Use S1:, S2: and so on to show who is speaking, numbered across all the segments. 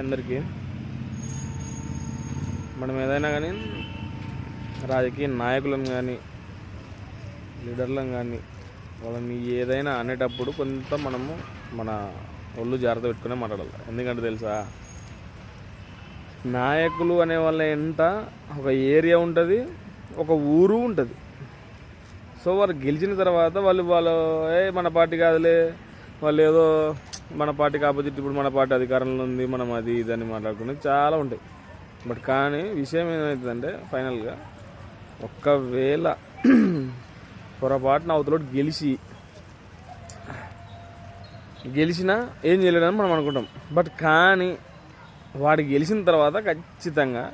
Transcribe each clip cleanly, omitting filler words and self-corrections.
S1: అందరికీ మనం ఏదైనా కానీ రాజకీయ నాయకులను కానీ లీడర్లను కానీ వాళ్ళని ఏదైనా అనేటప్పుడు కొంత మనము మన ఒళ్ళు జాగ్రత్త పెట్టుకునే మాట్లాడాలి. ఎందుకంటే తెలుసా, నాయకులు అనే వాళ్ళ ఎంట ఒక ఏరియా ఉంటుంది, ఒక ఊరు ఉంటుంది. సో వాళ్ళు గెలిచిన తర్వాత వాళ్ళు మన పార్టీ కాదులే, వాళ్ళు ఏదో మన పార్టీకి ఆపోజిట్, ఇప్పుడు మన పార్టీ అధికారంలో ఉంది, మనం అది ఇదని మాట్లాడుకునేది చాలా ఉంటాయి. బట్ కానీ విషయం ఏమవుతుందంటే ఫైనల్గా ఒక్కవేళ పొరపాటున అవతలోటి గెలిచినా ఏం చేయలేదని మనం అనుకుంటాం. బట్ కానీ వాడు గెలిచిన తర్వాత ఖచ్చితంగా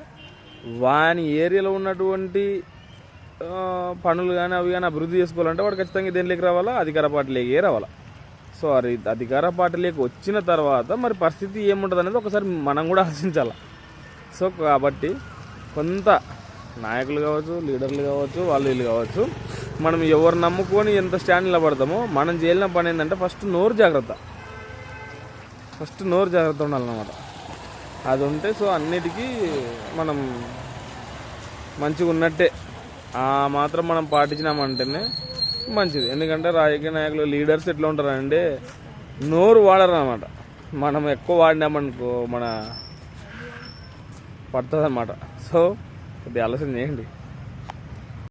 S1: వాని ఏరియాలో ఉన్నటువంటి పనులు కానీ అవి కానీ అభివృద్ధి చేసుకోవాలంటే వాడు ఖచ్చితంగా దేనిలోకి రావాలా, అధికార పార్టీలోకి రావాలా. సో అది అధికార పార్టీలోకి వచ్చిన తర్వాత మరి పరిస్థితి ఏముంటుంది అనేది ఒకసారి మనం కూడా ఆలోచించాలి. సో కాబట్టి కొంత నాయకులు కావచ్చు, లీడర్లు కావచ్చు, వీళ్ళు కావచ్చు, మనం ఎవరు నమ్ముకొని ఎంత స్టాండ్ నిలబడతామో మనం చేయాల్సిన పని ఏంటంటే ఫస్ట్ నోరు జాగ్రత్త ఉండాలన్నమాట. అది ఉంటే సో అన్నిటికీ మనం మంచిగా ఉన్నట్టే. ఆ మాత్రం మనం పాటించినామంటేనే మంచిది. ఎందుకంటే రాజకీయ నాయకులు, లీడర్స్ ఎట్లా ఉంటారంటే నోరు వాడరు అన్నమాట. మనం ఎక్కువ వాడినామనుకో మన పడుతుంది అన్నమాట. సో కొద్దిగా ఆలోచన చేయండి.